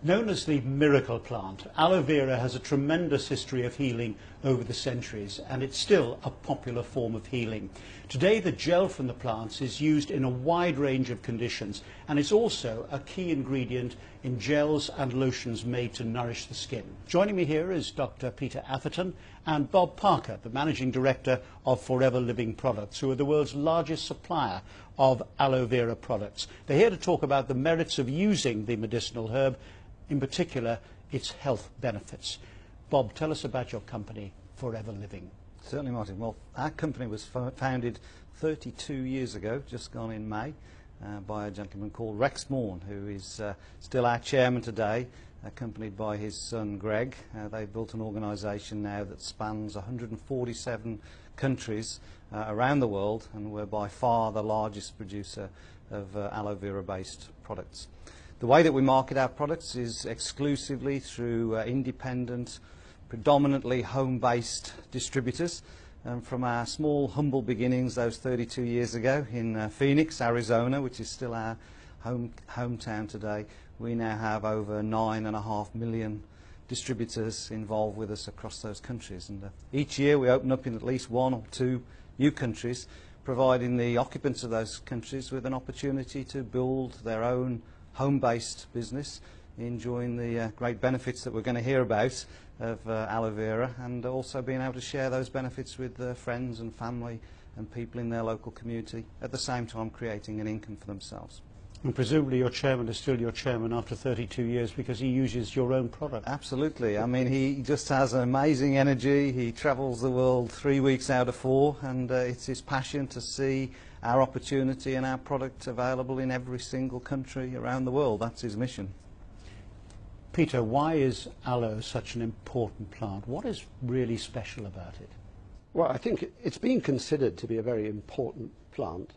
Known as the miracle plant, aloe vera has a tremendous history of healing over the centuries, and it's still a popular form of healing. Today, the gel from the plants is used in a wide range of conditions, and it's also a key ingredient in gels and lotions made to nourish the skin. Joining me here is Dr. Peter Atherton and Bob Parker, the Managing Director of Forever Living Products, who are the world's largest supplier of aloe vera products. They're here to talk about the merits of using the medicinal herb, in particular its health benefits. Bob, tell us about your company, Forever Living. Certainly, Martin. Well, our company was founded 32 years ago, just gone in May, by a gentleman called Rex Morn, who is still our chairman today, accompanied by his son Greg. They've built an organisation now that spans 147 countries around the world, and we're by far the largest producer of aloe vera based products. The way that we market our products is exclusively through independent, predominantly home-based distributors. From our small, humble beginnings those 32 years ago in Phoenix, Arizona, which is still our hometown today, we now have over 9.5 million distributors involved with us across those countries. And each year we open up in at least one or two new countries, providing the occupants of those countries with an opportunity to build their own home-based business, enjoying the great benefits that we're going to hear about of aloe vera, and also being able to share those benefits with their friends and family and people in their local community, at the same time creating an income for themselves. And presumably your chairman is still your chairman after 32 years because he uses your own product. Absolutely. I mean, he just has an amazing energy. He travels the world 3 weeks out of 4, and it's his passion to see our opportunity and our product available in every single country around the world. That's his mission. Peter, why is aloe such an important plant? What is really special about it? Well, I think it's been considered to be a very important plant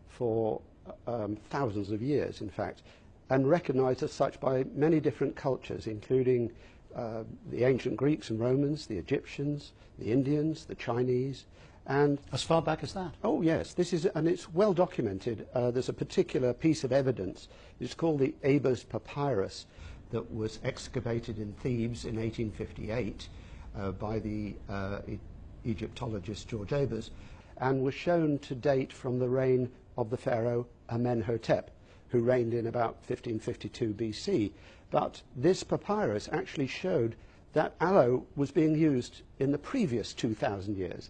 for thousands of years, in fact, and recognized as such by many different cultures, including the ancient Greeks and Romans, the Egyptians, the Indians, the Chinese. And as far back as that? Oh yes, and it's well documented. There's a particular piece of evidence. It's called the Ebers Papyrus, that was excavated in Thebes in 1858 by the Egyptologist George Ebers, and was shown to date from the reign of the pharaoh Amenhotep, who reigned in about 1552 BC. But this papyrus actually showed that aloe was being used in the previous 2,000 years.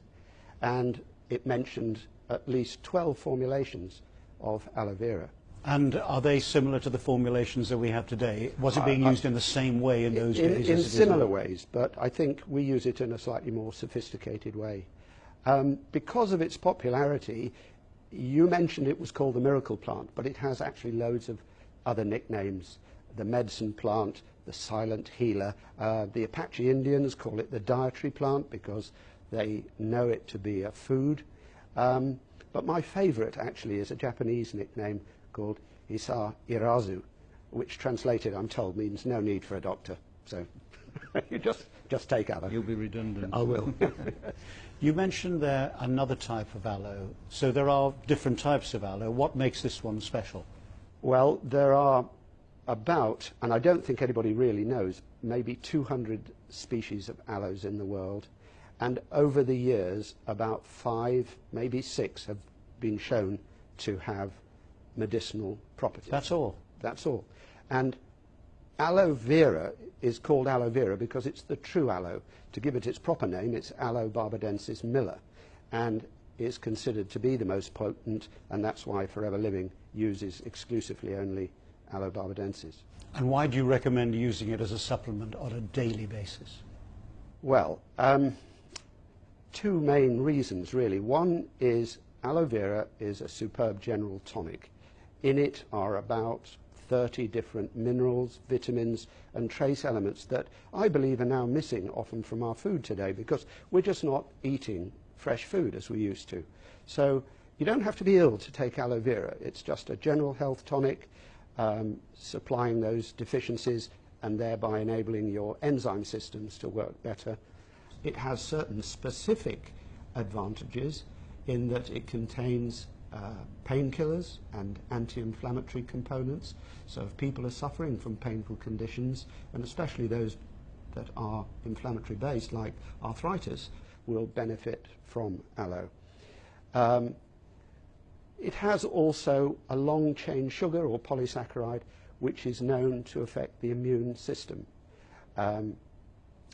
And it mentioned at least 12 formulations of aloe vera. And are they similar to the formulations that we have today? Was it being used in the same way in those days? In similar ways, but I think we use it in a slightly more sophisticated way. Because of its popularity, you mentioned it was called the miracle plant, but it has actually loads of other nicknames. The medicine plant, the silent healer. The Apache Indians call it the dietary plant because they know it to be a food. But my favorite actually is a Japanese nickname called Isa Irazu, which translated, I'm told, means no need for a doctor. So you just take aloe. You'll be redundant. I will. You mentioned there another type of aloe. So there are different types of aloe. What makes this one special? Well, there are about, and I don't think anybody really knows, maybe 200 species of aloes in the world. And over the years, about 5, maybe 6 have been shown to have medicinal properties. That's all? That's all. And aloe vera is called aloe vera because it's the true aloe. To give it its proper name, it's Aloe barbadensis Miller, and is considered to be the most potent, and that's why Forever Living uses exclusively only Aloe barbadensis. And why do you recommend using it as a supplement on a daily basis? Well, 2 main reasons, really. One is aloe vera is a superb general tonic. In it are about 30 different minerals, vitamins, and trace elements that I believe are now missing often from our food today because we're just not eating fresh food as we used to. So you don't have to be ill to take aloe vera. It's just a general health tonic, supplying those deficiencies and thereby enabling your enzyme systems to work better. It has certain specific advantages in that it contains painkillers and anti-inflammatory components. So if people are suffering from painful conditions, and especially those that are inflammatory based like arthritis, will benefit from aloe. It has also a long chain sugar or polysaccharide which is known to affect the immune system.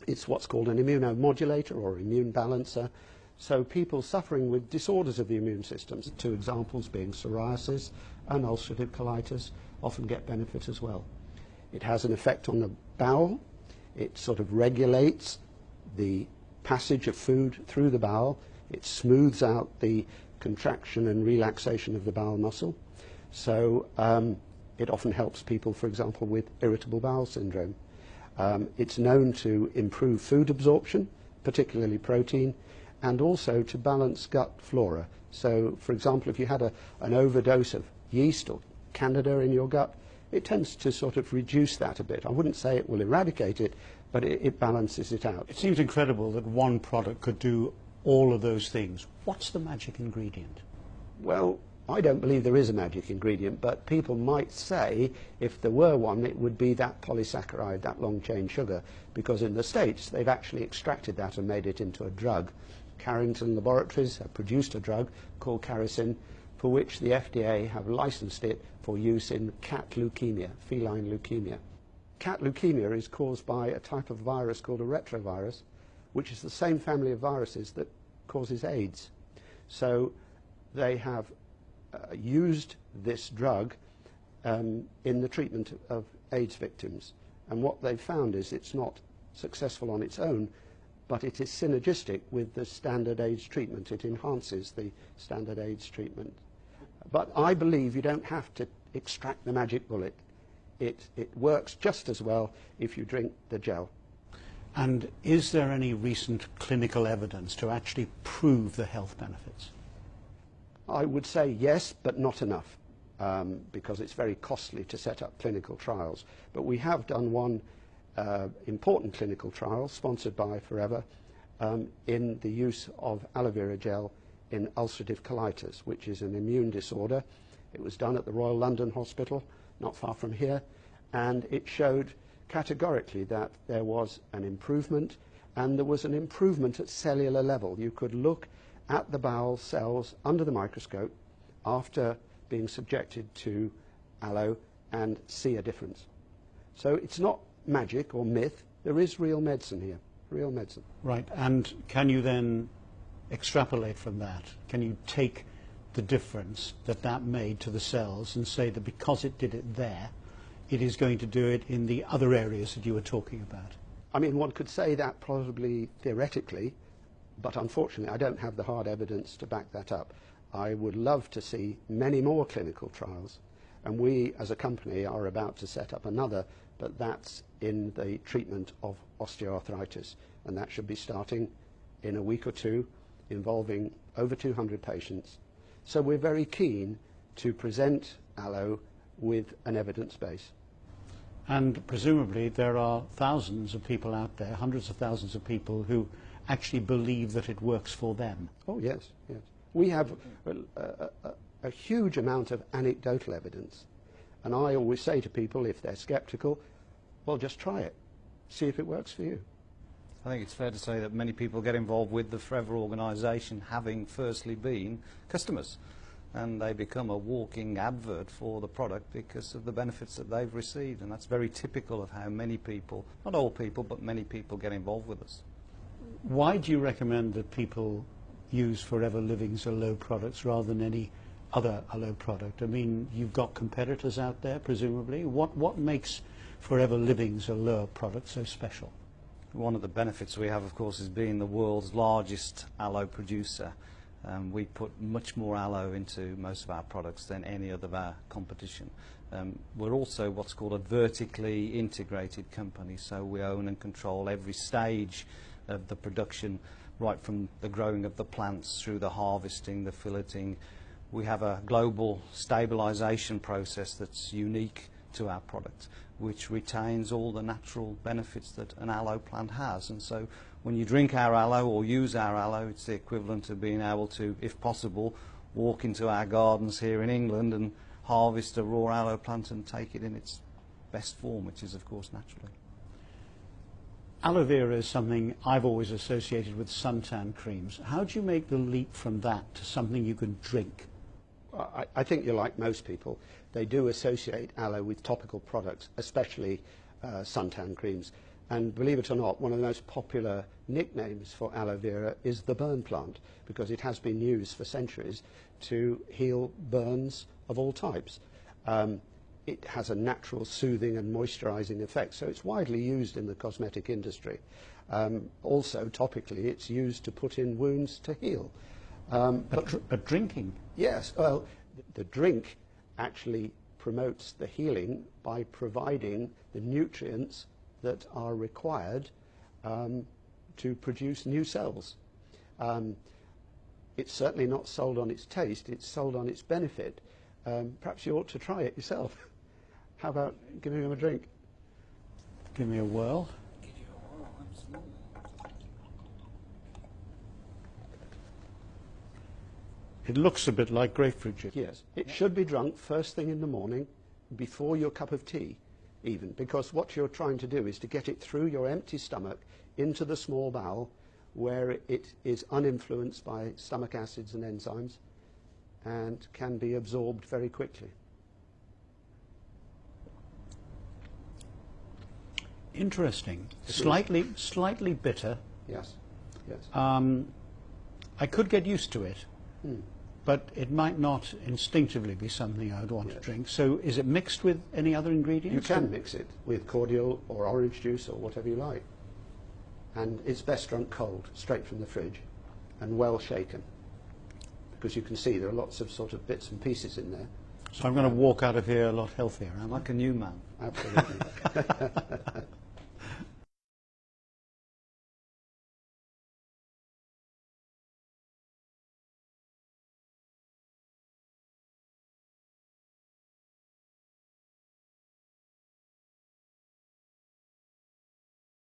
It's what's called an immunomodulator or immune balancer. So people suffering with disorders of the immune system, two examples being psoriasis and ulcerative colitis, often get benefit as well. It has an effect on the bowel. It sort of regulates the passage of food through the bowel. It smooths out the contraction and relaxation of the bowel muscle. So it often helps people, for example, with irritable bowel syndrome. It's known to improve food absorption, particularly protein, and also to balance gut flora. So, for example, if you had an overdose of yeast or candida in your gut, it tends to sort of reduce that a bit. I wouldn't say it will eradicate it, but it balances it out. It seems incredible that one product could do all of those things. What's the magic ingredient? Well, I don't believe there is a magic ingredient, but people might say if there were one, it would be that polysaccharide, that long-chain sugar, because in the States they've actually extracted that and made it into a drug. Carrington Laboratories have produced a drug called Caricin, for which the FDA have licensed it for use in cat leukemia, feline leukemia. Cat leukemia is caused by a type of virus called a retrovirus, which is the same family of viruses that causes AIDS. So they have used this drug in the treatment of AIDS victims. And what they've found is it's not successful on its own, but it is synergistic with the standard AIDS treatment. It enhances the standard AIDS treatment. But I believe you don't have to extract the magic bullet. It works just as well if you drink the gel. And is there any recent clinical evidence to actually prove the health benefits? I would say yes, but not enough, because it's very costly to set up clinical trials. But we have done one important clinical trial, sponsored by Forever, in the use of aloe vera gel in ulcerative colitis, which is an immune disorder. It was done at the Royal London Hospital, not far from here, and it showed categorically that there was an improvement, and there was an improvement at cellular level. You could look at the bowel cells under the microscope after being subjected to aloe and see a difference. So it's not magic or myth. There is real medicine here, real medicine. Right, and can you then extrapolate from that? Can you take the difference that that made to the cells and say that because it did it there, it is going to do it in the other areas that you were talking about? I mean, one could say that probably theoretically, but unfortunately I don't have the hard evidence to back that up. I would love to see many more clinical trials, and we as a company are about to set up another, but that's in the treatment of osteoarthritis, and that should be starting in a week or two, involving over 200 patients. So we're very keen to present aloe with an evidence base. And presumably there are thousands of people out there, hundreds of thousands of people who actually believe that it works for them. Oh yes, yes. We have a huge amount of anecdotal evidence, and I always say to people, if they're skeptical, well, just try it, see if it works for you. I think it's fair to say that many people get involved with the Forever organisation having firstly been customers, and they become a walking advert for the product because of the benefits that they've received, and that's very typical of how many people, not all people, but many people get involved with us. Why do you recommend that people use Forever Living's aloe products rather than any other aloe product? I mean, you've got competitors out there, presumably. What makes Forever Living's aloe product so special? One of the benefits we have, of course, is being the world's largest aloe producer. We put much more aloe into most of our products than any other of our competition. We're also what's called a vertically integrated company, so we own and control every stage of the production, right from the growing of the plants through the harvesting, the filleting. We have a global stabilisation process that's unique to our product, which retains all the natural benefits that an aloe plant has. And so when you drink our aloe or use our aloe, it's the equivalent of being able to, if possible, walk into our gardens here in England and harvest a raw aloe plant and take it in its best form, which is, of course, naturally. Aloe vera is something I've always associated with suntan creams. How do you make the leap from that to something you can drink? I think you're like most people. They do associate aloe with topical products, especially suntan creams. And believe it or not, one of the most popular nicknames for aloe vera is the burn plant, because it has been used for centuries to heal burns of all types. It has a natural soothing and moisturizing effect, so it's widely used in the cosmetic industry. Also, topically, it's used to put in wounds to heal. But drinking? Yes, well, the drink actually promotes the healing by providing the nutrients that are required to produce new cells. It's certainly not sold on its taste, it's sold on its benefit. Perhaps you ought to try it yourself. How about giving him a drink? Give me a whirl. It looks a bit like grapefruit juice. Yes, it should be drunk first thing in the morning, before your cup of tea, even, because what you're trying to do is to get it through your empty stomach into the small bowel, where it is uninfluenced by stomach acids and enzymes and can be absorbed very quickly. Interesting. Slightly bitter. Yes, yes. I could get used to it, but it might not instinctively be something I would want to Yes. drink. So is it mixed with any other ingredients? You can mix it with cordial or orange juice or whatever you like. And it's best drunk cold, straight from the fridge, and well shaken. Because you can see there are lots of sort of bits and pieces in there. So I'm going to walk out of here a lot healthier, am I? Like a new man. Absolutely.